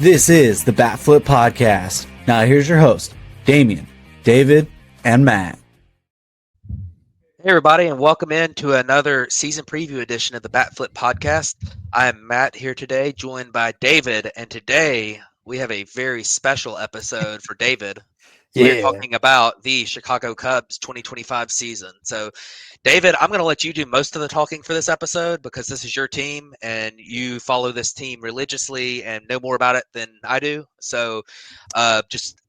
This is the Batflip Podcast. Now here's your host, Damien, David, and Matt. Hey everybody, and welcome in to another season preview edition of the Batflip Podcast. I am Matt here today, joined by David, and today we have a very special episode for David. We're talking about the Chicago Cubs 2025 season. So, David, I'm going to let you do most of the talking for this episode because this is your team and you follow this team religiously and know more about it than I do. So, just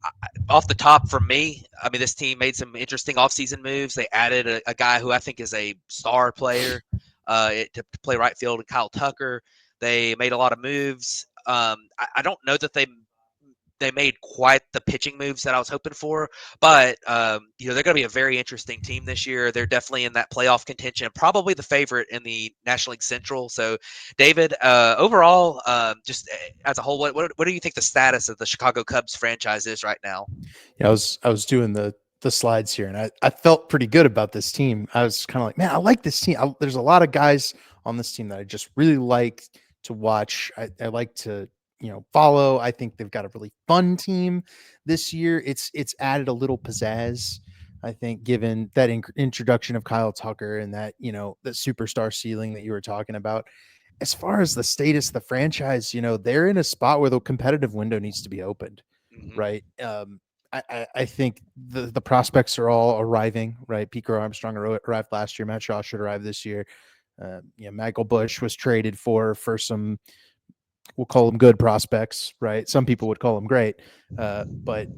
off the top for me, I mean, this team made some interesting offseason moves. They added a guy who I think is a star player to play right field, Kyle Tucker. They made a lot of moves. I don't know that they made quite the pitching moves that I was hoping for, but they're going to be a very interesting team this year. They're definitely in that playoff contention, probably the favorite in the National League Central. So, David, overall, just as a whole, what do you think the status of the Chicago Cubs franchise is right now? Yeah, I was doing the slides here, and I felt pretty good about this team. I was kind of like, man, I like this team. There's a lot of guys on this team that I just really like to watch. I like to follow. I think they've got a really fun team this year. It's added a little pizzazz, I think, given that introduction of Kyle Tucker and that that superstar ceiling that you were talking about. As far as the status of the franchise, they're in a spot where the competitive window needs to be opened, Mm-hmm. right? I think the prospects are all arriving, right? Pico Armstrong arrived last year. Matt Shaw should arrive this year. Michael Busch was traded for some, we'll call them good prospects, right? Some people would call them great. But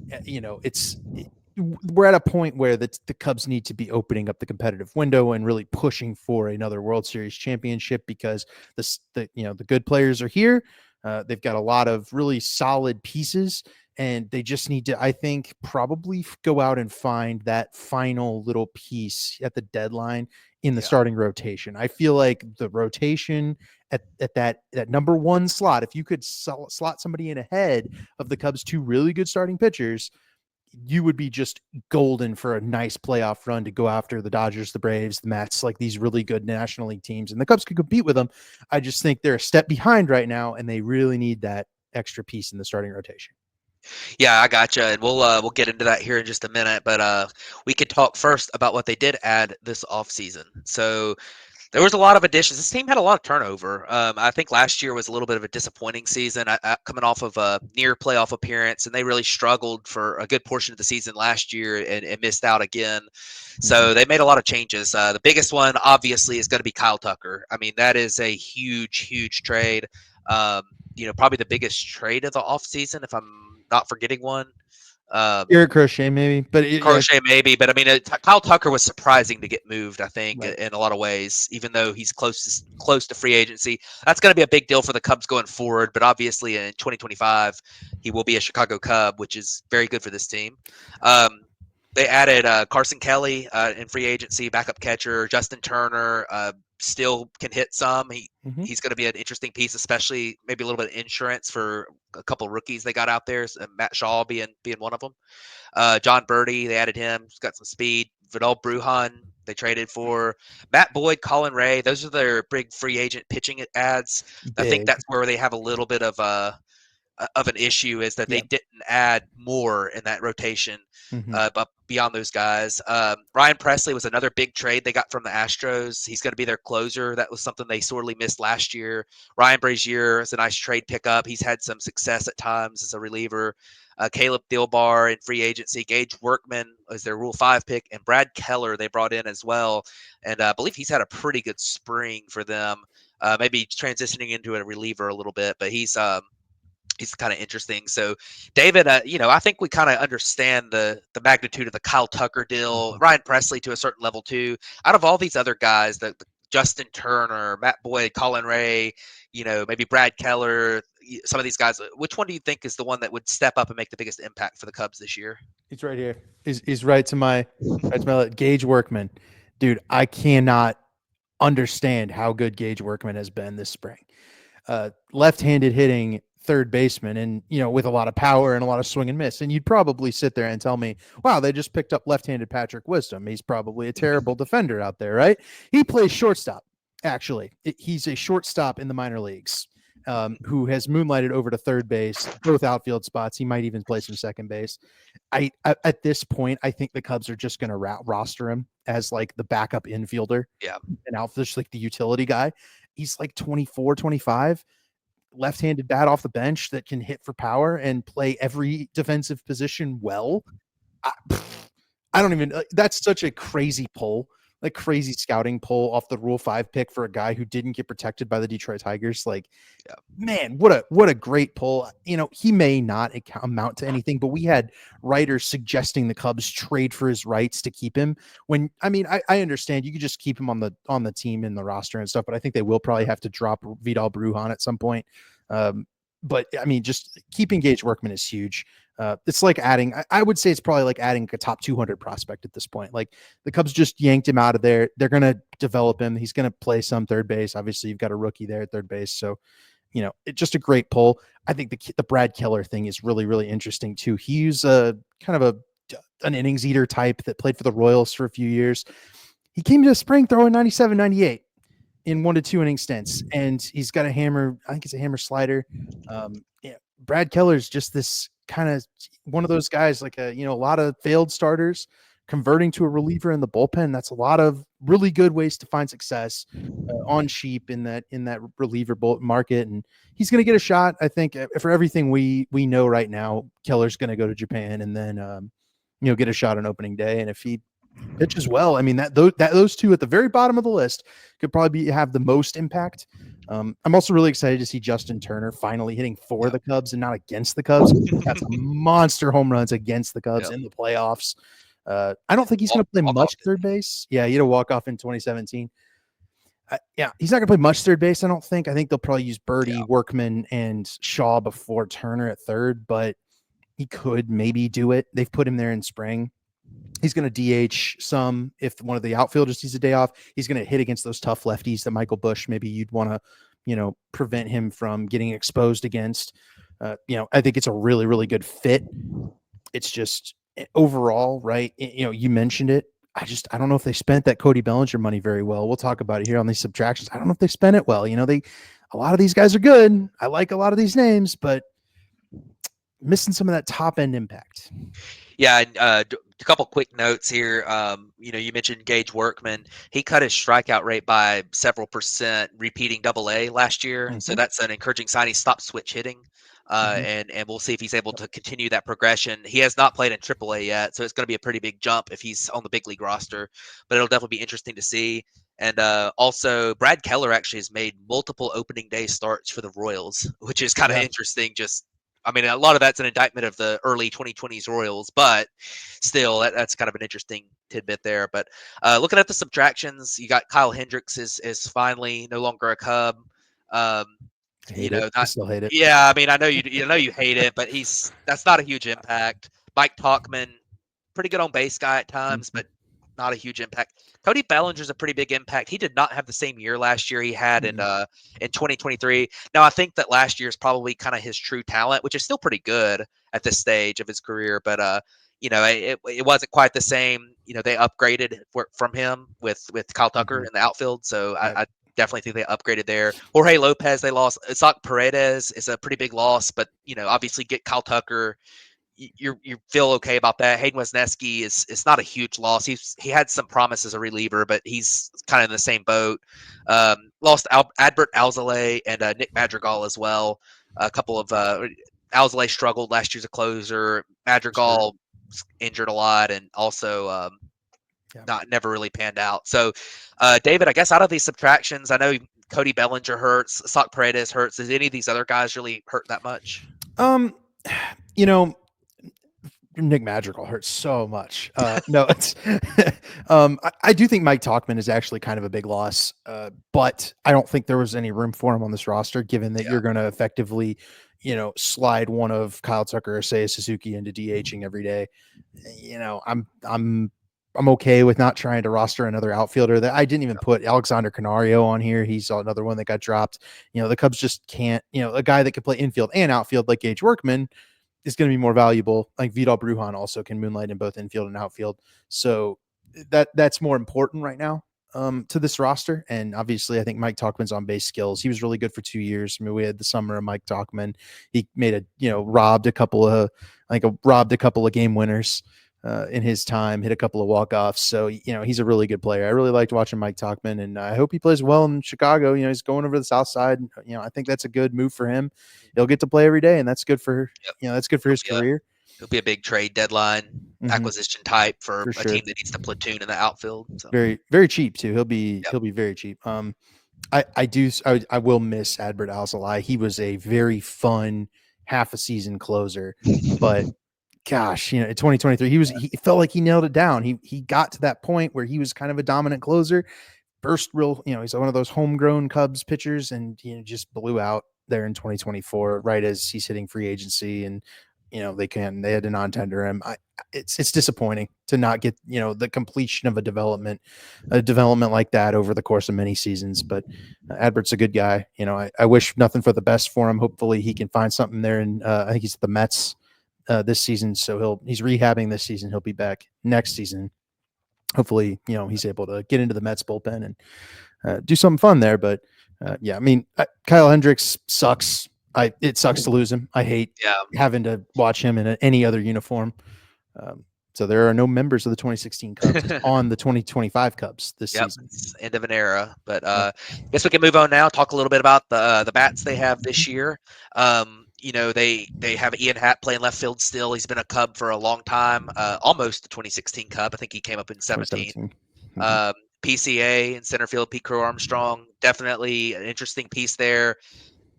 we're at a point where the Cubs need to be opening up the competitive window and really pushing for another World Series championship because the good players are here. They've got a lot of really solid pieces, and they just need to, I think, probably go out and find that final little piece at the deadline in the starting rotation. I feel like the rotation at that number one slot, if you could slot somebody in ahead of the Cubs' two really good starting pitchers, you would be just golden for a nice playoff run to go after the Dodgers, the Braves, the Mets, like these really good National League teams. And the Cubs could compete with them. I just think they're a step behind right now, and they really need that extra piece in the starting rotation. Yeah, I gotcha, and we'll get into that here in just a minute. But we could talk first about what they did add this offseason. So there was a lot of additions. This team had a lot of turnover. I think last year was a little bit of a disappointing season, coming off of a near playoff appearance, and they really struggled for a good portion of the season last year and missed out again. So they made a lot of changes. The biggest one, obviously, is going to be Kyle Tucker. I mean, that is a huge, huge trade. Probably the biggest trade of the offseason, if I'm not forgetting one. Eric Crochet, maybe, but Crochet maybe, but I mean, Kyle Tucker was surprising to get moved. I think Right. in a lot of ways, even though he's close to free agency, that's going to be a big deal for the Cubs going forward. But obviously, in 2025, he will be a Chicago Cub, which is very good for this team. They added Carson Kelly in free agency, backup catcher. Justin Turner still can hit some. He's going to be an interesting piece, especially maybe a little bit of insurance for a couple rookies they got out there. Matt Shaw being one of them. John Birdie, they added him. He's got some speed. Vidal Brujan, they traded for. Matt Boyd, Colin Ray. Those are their big free agent pitching ads. I think that's where they have a little bit of an issue is that they didn't add more in that rotation, but beyond those guys. Ryan Presley was another big trade they got from the Astros. He's going to be their closer. That was something they sorely missed last year. Ryan Brazier is a nice trade pickup. He's had some success at times as a reliever. Caleb Thielbar in free agency. Gage Workman is their Rule 5 pick. And Brad Keller they brought in as well. And I believe he's had a pretty good spring for them. Maybe transitioning into a reliever a little bit, but he's kind of interesting. So, David, I think we kind of understand the magnitude of the Kyle Tucker deal, Ryan Presley to a certain level too. Out of all these other guys, the Justin Turner, Matt Boyd, Colin Ray, maybe Brad Keller, some of these guys, which one do you think is the one that would step up and make the biggest impact for the Cubs this year? He's right here. He's right to my Gage Workman. Dude, I cannot understand how good Gage Workman has been this spring. Left-handed hitting third baseman and, with a lot of power and a lot of swing and miss. And you'd probably sit there and tell me, wow, they just picked up left-handed Patrick Wisdom. He's probably a terrible defender out there, right? He plays shortstop. Actually, he's a shortstop in the minor leagues. who has moonlighted over to third base, both outfield spots. He might even play some second base. At this point, I think the Cubs are just going to roster him as like the backup infielder. Yeah. And outfield, just like the utility guy. He's like 24, 25, left-handed bat off the bench that can hit for power and play every defensive position well. I don't even, that's such a crazy pull, like crazy scouting pull off the Rule 5 pick for a guy who didn't get protected by the Detroit Tigers. Like, man, what a great pull. You know, he may not amount to anything, but we had writers suggesting the Cubs trade for his rights to keep him. When, I mean, I understand you could just keep him on the team in the roster and stuff, but I think they will probably have to drop Vidal Brujan at some point. But I mean, just keeping Gage Workman is huge. It's like adding, I would say it's probably like adding a top 200 prospect at this point. Like the Cubs just yanked him out of there. They're going to develop him. He's going to play some third base. Obviously you've got a rookie there at third base. So, you know, it's just a great pull. I think the Brad Keller thing is really, really interesting too. He's a kind of an innings eater type that played for the Royals for a few years. He came to spring throwing 97, 98 in 1 to 2 inning stints. And he's got a hammer. I think it's a hammer slider. Yeah, Brad Keller's just this kind of one of those guys, like a lot of failed starters converting to a reliever in the bullpen. That's a lot of really good ways to find success on cheap in that reliever market. And he's going to get a shot. I think for everything we know right now, Keller's going to go to Japan and then, get a shot on opening day. And if he pitches well, I mean, those two at the very bottom of the list could probably have the most impact. I'm also really excited to see Justin Turner finally hitting for the Cubs and not against the Cubs. Got some monster home runs against the Cubs in the playoffs. I don't think he's going to play much third base. Yeah, he had a walk-off in 2017. He's not going to play much third base, I don't think. I think they'll probably use Birdie, Workman, and Shaw before Turner at third, but he could maybe do it. They've put him there in spring. He's going to DH some if one of the outfielders needs a day off. He's going to hit against those tough lefties that Michael Busch, maybe you'd want to, prevent him from getting exposed against. I think it's a really, really good fit. It's just overall, right? You mentioned it. I don't know if they spent that Cody Bellinger money very well. We'll talk about it here on these subtractions. I don't know if they spent it well. A lot of these guys are good. I like a lot of these names, but missing some of that top end impact. Yeah, a couple quick notes here. You mentioned Gage Workman. He cut his strikeout rate by several percent, repeating Double-A last year. Mm-hmm. So that's an encouraging sign. He stopped switch hitting, and we'll see if he's able to continue that progression. He has not played in Triple-A yet, so it's going to be a pretty big jump if he's on the big league roster. But it'll definitely be interesting to see. And also, Brad Keller actually has made multiple opening day starts for the Royals, which is kind of interesting. A lot of that's an indictment of the early 2020s Royals, but still, that's kind of an interesting tidbit there. But looking at the subtractions, you got Kyle Hendricks is finally no longer a Cub. I still hate it. Yeah, I know you hate it, but that's not a huge impact. Mike Tauchman, pretty good on base guy at times, but not a huge impact. Cody Bellinger's a pretty big impact. He did not have the same year last year he had in 2023. Now, I think that last year is probably kind of his true talent, which is still pretty good at this stage of his career. But, it wasn't quite the same. They upgraded from him with Kyle Tucker in the outfield. So I definitely think they upgraded there. Jorge Lopez, they lost. Isaac Paredes is a pretty big loss, but, obviously get Kyle Tucker. You feel okay about that. Hayden Wesneski is not a huge loss. He had some promise as a reliever, but he's kind of in the same boat. Lost Adbert Alzolay and Nick Madrigal as well. A couple of Alzolay struggled last year as a closer. Madrigal injured a lot, and also never really panned out. So, David, I guess out of these subtractions, I know Cody Bellinger hurts, Isaac Paredes hurts. Does any of these other guys really hurt that much? Nick Madrigal hurts so much. No, it's I do think Mike Tauchman is actually kind of a big loss, but I don't think there was any room for him on this roster, given that you're going to effectively, slide one of Kyle Tucker or Seiya Suzuki into DHing every day. I'm okay with not trying to roster another outfielder. That I didn't even put Alexander Canario on here. He's another one that got dropped. The Cubs just can't. A guy that could play infield and outfield like Gage Workman is going to be more valuable. Like Vidal Brujan also can moonlight in both infield and outfield. So that's more important right now. to this roster. And obviously, I think Mike Talkman's on base skills. He was really good for 2 years. I mean, we had the summer of Mike Talkman. He made robbed a couple of game winners in his time, hit a couple of walk-offs. So, he's a really good player. I really liked watching Mike Talkman, and I hope he plays well in Chicago. He's going over to the South Side. I think that's a good move for him. He'll get to play every day, and that's good for, that's good for his career. It'll be a big trade deadline acquisition type for a sure. team that needs to platoon in the outfield. So. Very, very cheap too. He'll be very cheap. I will miss Adbert Alzolay. He was a very fun half a season closer, but gosh, in 2023, he felt like he nailed it down. He got to that point where he was kind of a dominant closer. First real, he's one of those homegrown Cubs pitchers, and just blew out there in 2024, right as he's hitting free agency, and they had to non-tender him. It's disappointing to not get the completion of a development like that over the course of many seasons. But Adbert's a good guy. I wish nothing for the best for him. Hopefully he can find something there, and I think he's at the Mets this season, so he's rehabbing this season. He'll be back next season. Hopefully, he's able to get into the Mets bullpen and do something fun there. But Kyle Hendricks sucks. It sucks to lose him. I hate having to watch him in any other uniform. So there are no members of the 2016 Cubs on the 2025 Cubs this season. It's end of an era. But I guess we can move on now. Talk a little bit about the bats they have this year. They have Ian Happ playing left field still. He's been a Cub for a long time, almost the 2016 Cub. I think he came up in 17. PCA in center field, Pete Crow Armstrong, definitely an interesting piece there.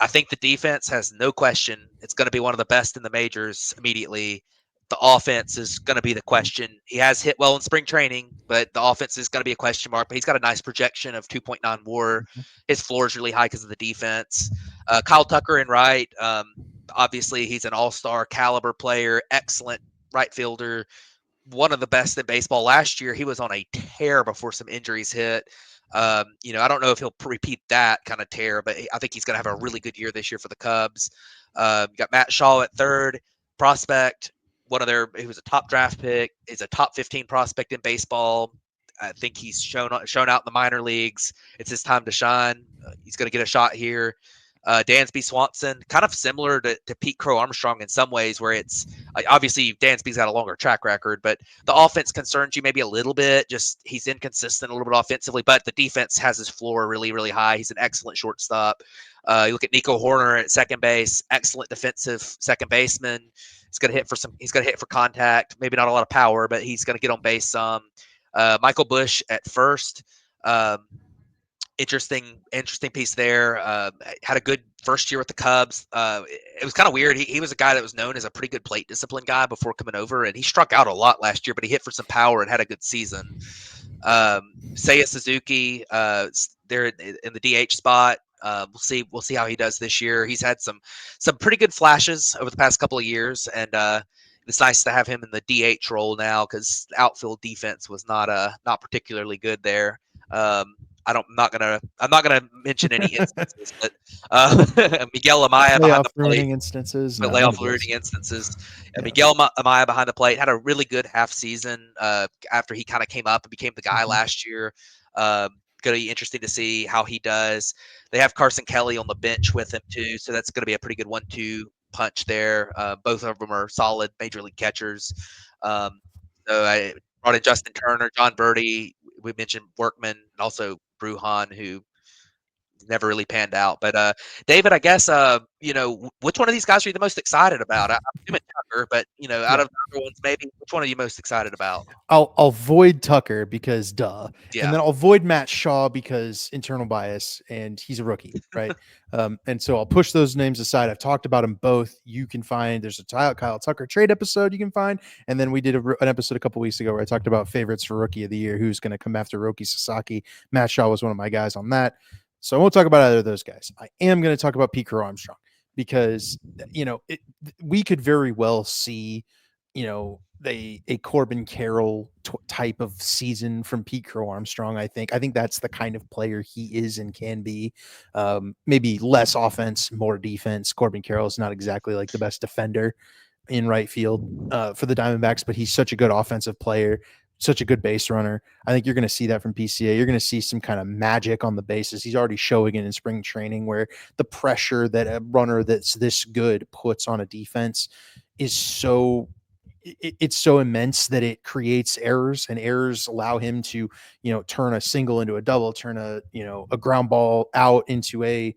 I think the defense has no question. It's going to be one of the best in the majors immediately. The offense is going to be the question. He has hit well in spring training, but the offense is going to be a question mark. But he's got a nice projection of 2.9 WAR. His floor is really high because of the defense. Kyle Tucker in right. Obviously, he's an all-star caliber player, excellent right fielder, one of the best in baseball last year. He was on a tear before some injuries hit. I don't know if he'll repeat that kind of tear, but I think he's going to have a really good year this year for the Cubs. You got Matt Shaw at third, prospect. He was a top draft pick. He's a top 15 prospect in baseball. I think he's shown out in the minor leagues. It's his time to shine. He's going to get a shot here. Dansby Swanson, kind of similar to Pete Crow Armstrong in some ways, where it's obviously Dansby's got a longer track record, but the offense concerns you maybe a little bit. Just he's inconsistent a little bit offensively, but the defense has his floor really, really high. He's an excellent shortstop. You look at Nico Horner at second base, excellent defensive second baseman. He's going to hit for contact, maybe not a lot of power, but he's going to get on base some. Michael Bush at first. Interesting piece there. Had a good first year with the Cubs. It was kind of weird. He was a guy that was known as a pretty good plate discipline guy before coming over, and he struck out a lot last year, but he hit for some power and had a good season. Seiya Suzuki, there in the DH spot. We'll see how he does this year. He's had some pretty good flashes over the past couple of years, and it's nice to have him in the DH role now because the outfield defense was not particularly good there. I'm not gonna mention any instances, but Miguel Amaya behind the plate. Instances. Layoff ruining instances. Miguel Amaya behind the plate had a really good half season after he kind of came up and became the guy last year. Going to be interesting to see how he does. They have Carson Kelly on the bench with him too, so that's going to be a pretty good 1-2 punch there. Both of them are solid major league catchers. So I brought in Justin Turner, John Birdie. We mentioned Workman, and also Bruhan, who never really panned out. But David, I guess which one of these guys are you the most excited about? I'm assuming Tucker, but out of the other ones, maybe which one are you most excited about? I'll void Tucker because duh, yeah. And then I'll void Matt Shaw because internal bias, and he's a rookie, right? And so I'll push those names aside. I've talked about them both. You can find there's a Kyle Tucker trade episode you can find, and then we did an episode a couple weeks ago where I talked about favorites for rookie of the year, who's going to come after Roki Sasaki. Matt Shaw was one of my guys on that. So I won't talk about either of those guys. I am going to talk about Pete Crow Armstrong because, we could very well see, a Corbin Carroll type of season from Pete Crow Armstrong. I think that's the kind of player he is and can be. Maybe less offense, more defense. Corbin Carroll is not exactly like the best defender in right field for the Diamondbacks, but he's such a good offensive player. such a good base runner. I think you're going to see that from PCA. You're going to see some kind of magic on the bases. He's already showing it in spring training, where the pressure that a runner that's this good puts on a defense is it's so immense that it creates errors, and errors allow him to, turn a single into a double, turn a ground ball out into a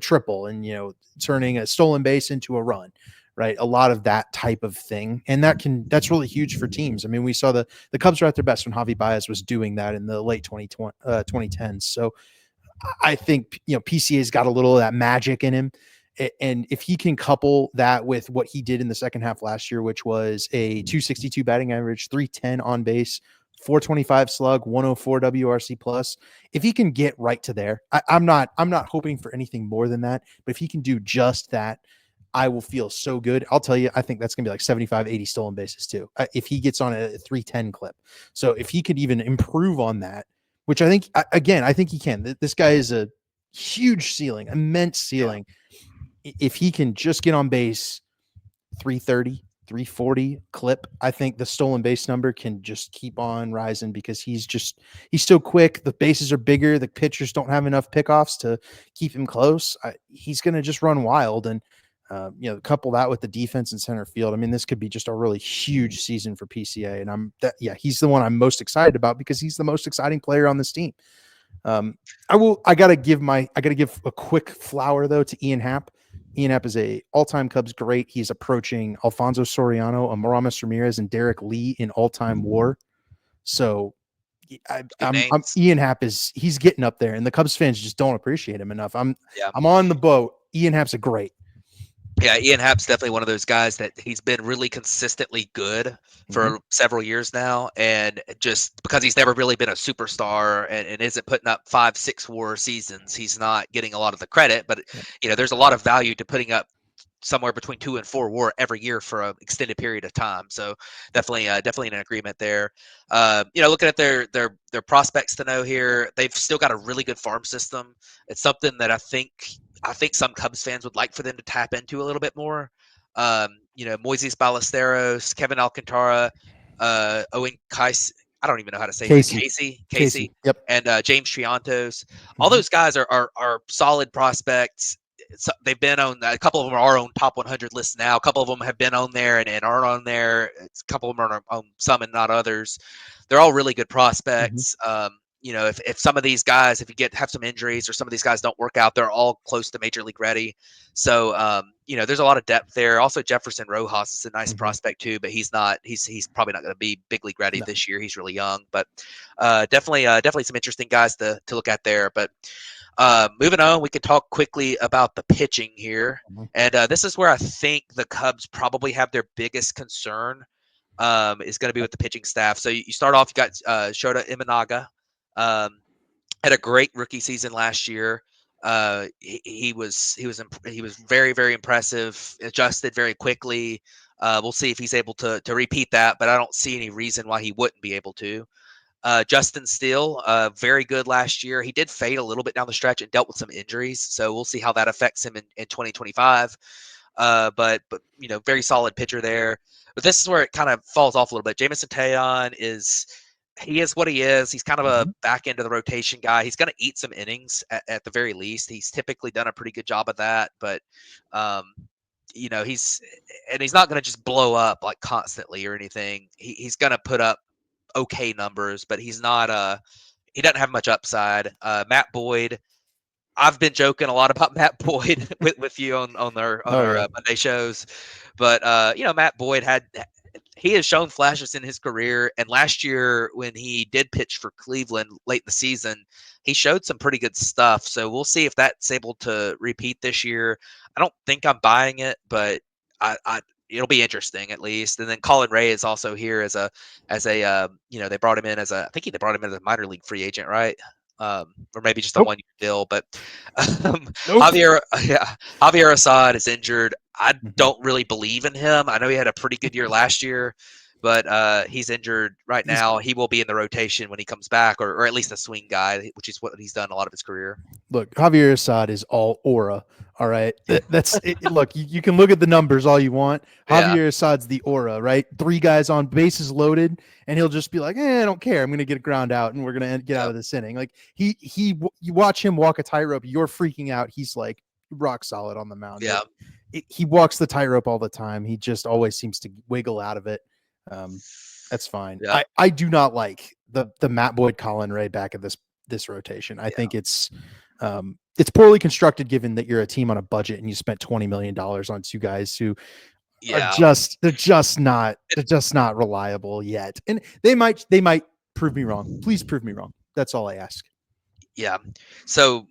triple, and, turning a stolen base into a run, right? A lot of that type of thing. And that's really huge for teams. I mean, we saw the Cubs were at their best when Javi Baez was doing that in the late 2010s. So I think, PCA's got a little of that magic in him. And if he can couple that with what he did in the second half last year, which was a 262 batting average, 310 on base, 425 slug, 104 WRC plus, if he can get right to there, I'm not hoping for anything more than that, but if he can do just that, I will feel so good. I'll tell you, I think that's going to be like 75, 80 stolen bases too, if he gets on a 310 clip. So if he could even improve on that, which I think, again, I think he can. This guy is a huge ceiling, immense ceiling. Yeah. If he can just get on base 330, 340 clip, I think the stolen base number can just keep on rising, because he's so quick. The bases are bigger. The pitchers don't have enough pickoffs to keep him close. He's going to just run wild. And, couple that with the defense in center field. I mean, this could be just a really huge season for PCA. And he's the one I'm most excited about, because he's the most exciting player on this team. I gotta give a quick flower though to Ian Happ. Ian Happ is a all-time Cubs great. He's approaching Alfonso Soriano, Aramis Ramirez, and Derek Lee in all-time WAR. So Ian Happ he's getting up there, and the Cubs fans just don't appreciate him enough. I'm on the boat. Ian Happ's a great. Yeah, Ian Happ's definitely one of those guys that he's been really consistently good for several years now. And just because he's never really been a superstar and isn't putting up 5-6 WAR seasons, he's not getting a lot of the credit. But, there's a lot of value to putting up somewhere between 2 and 4 WAR every year for an extended period of time. So definitely an agreement there. Looking at their prospects to know here, they've still got a really good farm system. It's something that I think some Cubs fans would like for them to tap into a little bit more. Moises Ballesteros, Kevin Alcantara, Owen Kais. I don't even know how to say Casey. Yep. And James Triantos. All those guys are solid prospects. They've been on a couple of them are on top 100 lists now. A couple of them have been on there and aren't on there. A couple of them are on some and not others. They're all really good prospects. If some of these guys, if you have some injuries or some of these guys don't work out, they're all close to major league ready. So, there's a lot of depth there. Also, Jefferson Rojas is a nice prospect too, but he's probably not going to be big league ready this year. He's really young, but definitely some interesting guys to look at there. But moving on, we could talk quickly about the pitching here. And this is where I think the Cubs probably have their biggest concern is going to be with the pitching staff. So you start off, you got Shota Imanaga. Had a great rookie season last year. He was very, very impressive. Adjusted very quickly. We'll see if he's able to repeat that, but I don't see any reason why he wouldn't be able to. Justin Steele, very good last year. He did fade a little bit down the stretch and dealt with some injuries, so we'll see how that affects him in 2025. But very solid pitcher there. But this is where it kind of falls off a little bit. Jameson Taillon is what he is. He's kind of a back end of the rotation guy. He's going to eat some innings at the very least. He's typically done a pretty good job of that, but he's not going to just blow up like constantly or anything. He's going to put up okay numbers, but he's not he doesn't have much upside. Matt Boyd, I've been joking a lot about Matt Boyd with you on our Monday shows, but Matt Boyd he has shown flashes in his career, and last year when he did pitch for Cleveland late in the season, he showed some pretty good stuff. So we'll see if that's able to repeat this year. I don't think I'm buying it, but it'll be interesting at least. And then Colin Ray is also here as a they brought him in as I think they brought him in as a minor league free agent, right? Or maybe just a 1-year deal. But Javier Assad is injured. I don't really believe in him. I know he had a pretty good year last year, but he's injured right He's- now. He will be in the rotation when he comes back, or at least a swing guy, which is what he's done a lot of his career. Look, Javier Assad is all aura. All right. That's it. Look, you can look at the numbers all you want. Yeah. Javier Assad's the aura, right? 3 guys on, bases loaded, and he'll just be like, I don't care. I'm going to get a ground out and we're going to get out of this inning. Like you watch him walk a tightrope, you're freaking out. He's like rock solid on the mound. Yeah. He walks the tightrope all the time. He just always seems to wiggle out of it. That's fine. Yeah. I do not like the Matt Boyd, Colin Ray back of this rotation. I think it's poorly constructed given that you're a team on a budget and you spent $20 million on 2 guys who are they're just not reliable yet. And they might prove me wrong. Please prove me wrong. That's all I ask. Yeah. So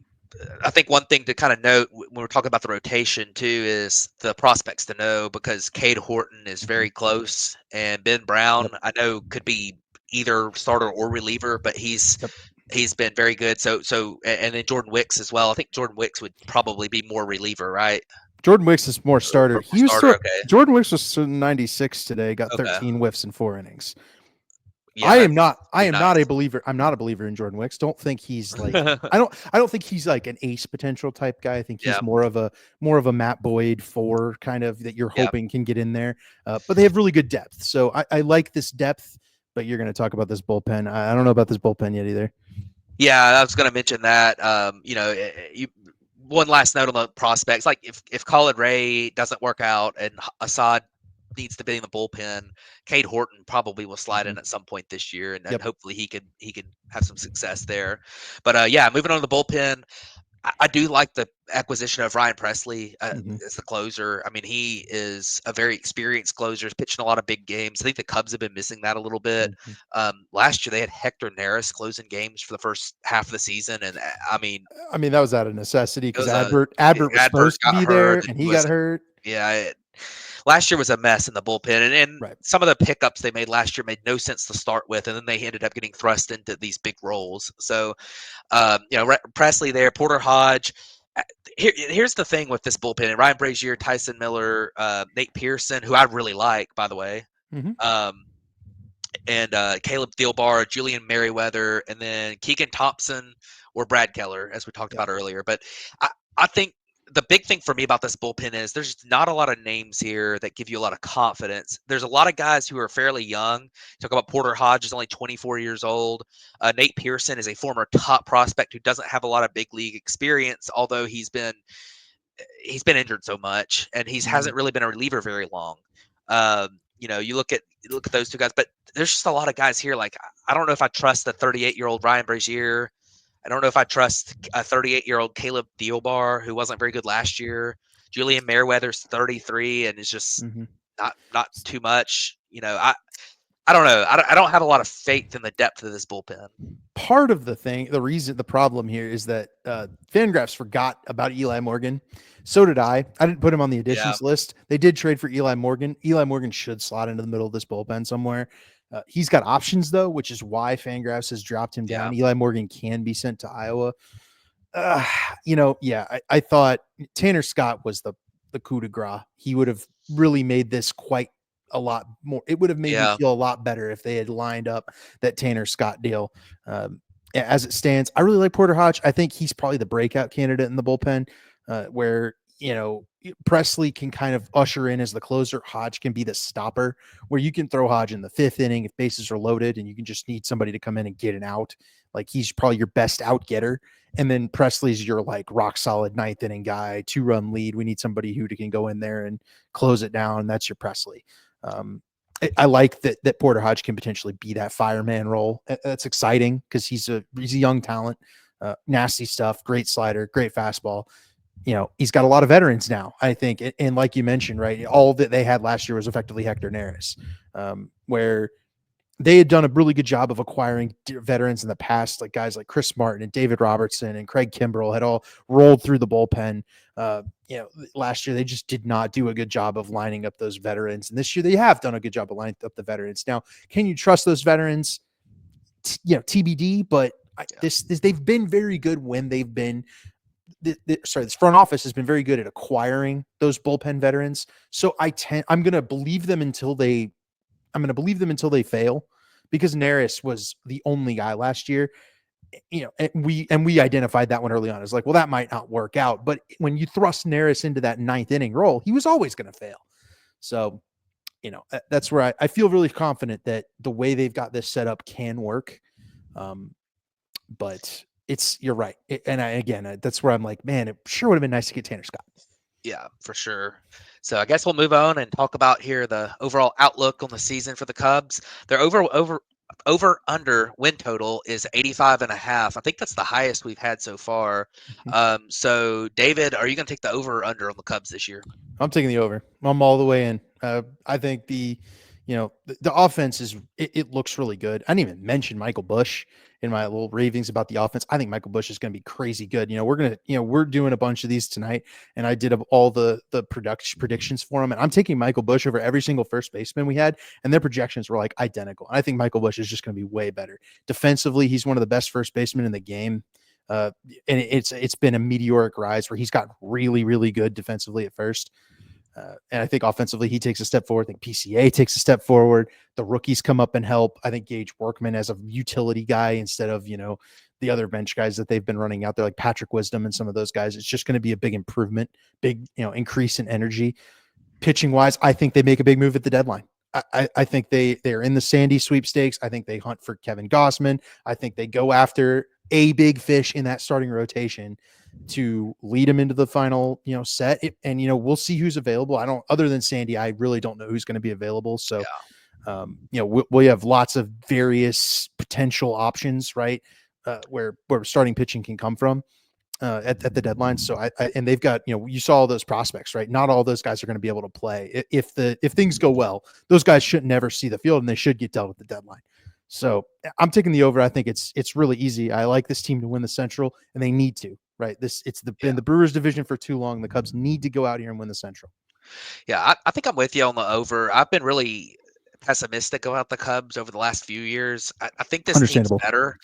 I think one thing to kind of note when we're talking about the rotation too is the prospects to know, because Cade Horton is very close, and Ben Brown I know could be either starter or reliever, but he's been very good. So and then Jordan Wicks as well. I think Jordan Wicks would probably be more reliever, right? Jordan Wicks is more starter. He was starter, okay. Jordan Wicks was 96 today, got 13 whiffs in 4 innings. Yeah, I am not nice. a believer. I'm not a believer in Jordan Wicks. Don't think he's like I don't think he's like an ace potential type guy. I think he's more of a Matt Boyd 4 kind of that you're hoping can get in there. But they have really good depth. So I like this depth, but you're going to talk about this bullpen. I don't know about this bullpen yet either. Yeah, I was going to mention that. One last note on the prospects. Like if Colin Ray doesn't work out and Assad needs to be in the bullpen, Cade Horton probably will slide in at some point this year, and hopefully he can have some success there. But moving on to the bullpen, I do like the acquisition of Ryan Presley as the closer. I mean, he is a very experienced closer. He's pitching a lot of big games. I think the Cubs have been missing that a little bit. Last year they had Hector Neris closing games for the first half of the season, and I mean that was out of necessity because Adbert was supposed to be there and he got hurt. Yeah. Last year was a mess in the bullpen, and some of the pickups they made last year made no sense to start with, and then they ended up getting thrust into these big roles. So, Presley there, Porter Hodge. Here's the thing with this bullpen: Ryan Brazier, Tyson Miller, Nate Pearson, who I really like, by the way, and Caleb Thielbar, Julian Merriweather, and then Keegan Thompson or Brad Keller, as we talked about earlier. But I think the big thing for me about this bullpen is there's not a lot of names here that give you a lot of confidence. There's a lot of guys who are fairly young. Talk about Porter Hodge is only 24 years old. Nate Pearson is a former top prospect who doesn't have a lot of big league experience, although he's been injured so much, and he hasn't really been a reliever very long. You look at those 2 guys, but there's just a lot of guys here. Like, I don't know if I trust the 38-year-old Ryan Brazier. I don't know if I trust a 38-year-old Caleb Thielbar, who wasn't very good last year. Julian Merriweather's 33 and is just not too much. I don't know. I don't have a lot of faith in the depth of this bullpen. Part of the problem here is that Fangraphs forgot about Eli Morgan. So did I. I didn't put him on the additions list. They did trade for Eli Morgan. Eli Morgan should slot into the middle of this bullpen somewhere. He's got options though, which is why Fangraphs has dropped him down. Eli Morgan can be sent to Iowa. I thought Tanner Scott was the coup de grace. He would have really made this quite a lot more. It would have made me feel a lot better if they had lined up that Tanner Scott deal. As it stands, I really like Porter Hodge. I think he's probably the breakout candidate in the bullpen, where Presley can kind of usher in as the closer. Hodge can be the stopper, where you can throw Hodge in the 5th inning if bases are loaded and you can just need somebody to come in and get an out. Like, he's probably your best out getter. And then Presley's your like rock solid 9th inning guy, 2-run lead. We need somebody who can go in there and close it down. That's your Presley. I like that Porter Hodge can potentially be that fireman role. That's exciting because he's a young talent, nasty stuff, great slider, great fastball. He's got a lot of veterans now, I think. And like you mentioned, right, all that they had last year was effectively Hector Neris, where they had done a really good job of acquiring veterans in the past, like guys like Chris Martin and David Robertson and Craig Kimbrell had all rolled through the bullpen. Last year they just did not do a good job of lining up those veterans. And this year they have done a good job of lining up the veterans. Now, can you trust those veterans? TBD, but they've been very good when they've been this front office has been very good at acquiring those bullpen veterans. So I'm going to believe them until they going to believe them until they fail, because Neris was the only guy last year. And we identified that one early on. It's like, well, that might not work out. But when you thrust Neris into that 9th inning role, he was always going to fail. So, that's where I feel really confident that the way they've got this set up can work. But you're right. That's where I'm like, man, it sure would have been nice to get Tanner Scott. Yeah, for sure. So I guess we'll move on and talk about here the overall outlook on the season for the Cubs. Their over under win total is 85.5. I think that's the highest we've had so far. So David, are you going to take the over or under on the Cubs this year? I'm taking the over. I'm all the way in. I think the offense it looks really good. I didn't even mention Michael Busch in my little ravings about the offense. I think Michael Busch is going to be crazy good. We're doing a bunch of these tonight, and I did all the predictions for him, and I'm taking Michael Busch over every single first baseman we had, and their projections were like identical. And I think Michael Busch is just going to be way better defensively. He's one of the best first basemen in the game. And it's been a meteoric rise where he's got really, really good defensively at first. And I think offensively, he takes a step forward. I think PCA takes a step forward. The rookies come up and help. I think Gage Workman as a utility guy instead of, the other bench guys that they've been running out there, like Patrick Wisdom and some of those guys. It's just going to be a big improvement, big, increase in energy. Pitching wise, I think they make a big move at the deadline. I think they're in the Sandy sweepstakes. I think they hunt for Kevin Gossman. I think they go after a big fish in that starting rotation to lead him into the final, set. And we'll see who's available. Other than Sandy, I really don't know who's going to be available. So, we have lots of various potential options, right? Where starting pitching can come from at the deadline. So and they've got, you saw all those prospects, right? Not all those guys are going to be able to play. If things go well, those guys should never see the field and they should get dealt at the deadline. So I'm taking the over. I think it's really easy. I like this team to win the Central, and they need to, right? Been the Brewers division for too long. The Cubs need to go out here and win the Central. Yeah, I think I'm with you on the over. I've been really pessimistic about the Cubs over the last few years. I think this team's better.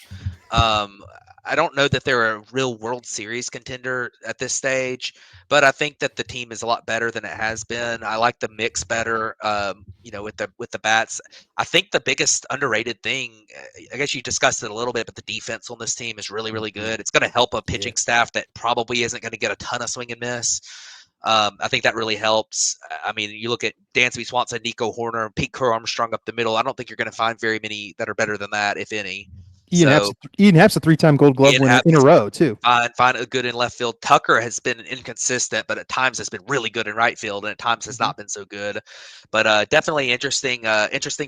I don't know that they're a real World Series contender at this stage, but I think that the team is a lot better than it has been. I like the mix better, with the bats. I think the biggest underrated thing, I guess you discussed it a little bit, but the defense on this team is really, really good. It's going to help a pitching staff that probably isn't going to get a ton of swing and miss. I think that really helps. I mean, you look at Dansby Swanson, Nico Horner, and Pete Crow Armstrong up the middle. I don't think you're going to find very many that are better than that, if any. Ian Happ's a 3-time Gold Glove winner in a row too. Find a good in left field. Tucker has been inconsistent, but at times has been really good in right field, and at times has not been so good. But definitely interesting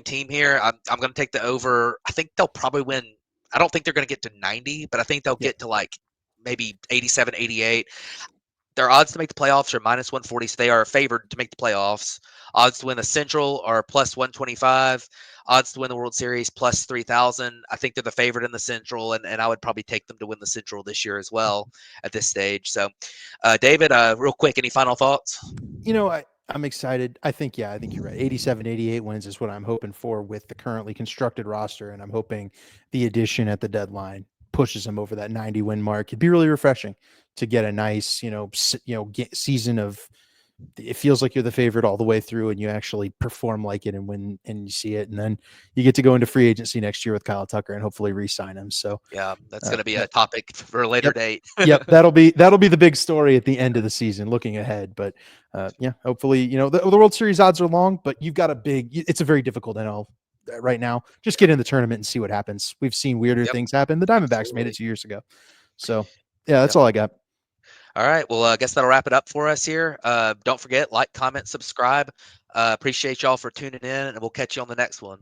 team here. I'm going to take the over. I think they'll probably win. I don't think they're going to get to 90, but I think they'll get to like maybe 87, 88. Their odds to make the playoffs are -140, so they are favored to make the playoffs. Odds to win the Central are +125. Odds to win the World Series +3,000. I think they're the favorite in the Central, and I would probably take them to win the Central this year as well at this stage. So, David, real quick, any final thoughts? I'm excited. I think you're right. 87, 88 wins is what I'm hoping for with the currently constructed roster, and I'm hoping the addition at the deadline pushes them over that 90 win mark. It'd be really refreshing to get a nice, season of, it feels like you're the favorite all the way through and you actually perform like it and win and you see it. And then you get to go into free agency next year with Kyle Tucker and hopefully re-sign him. So yeah, that's going to be a topic for a later date. Yep. That'll be the big story at the end of the season looking ahead. But hopefully, the World Series odds are long, but you've got it's a very difficult NL right now. Just get in the tournament and see what happens. We've seen weirder things happen. The Diamondbacks made it 2 years ago. So yeah, that's all I got. All right. Well, I guess that'll wrap it up for us here. Don't forget, like, comment, subscribe. Appreciate y'all for tuning in, and we'll catch you on the next one.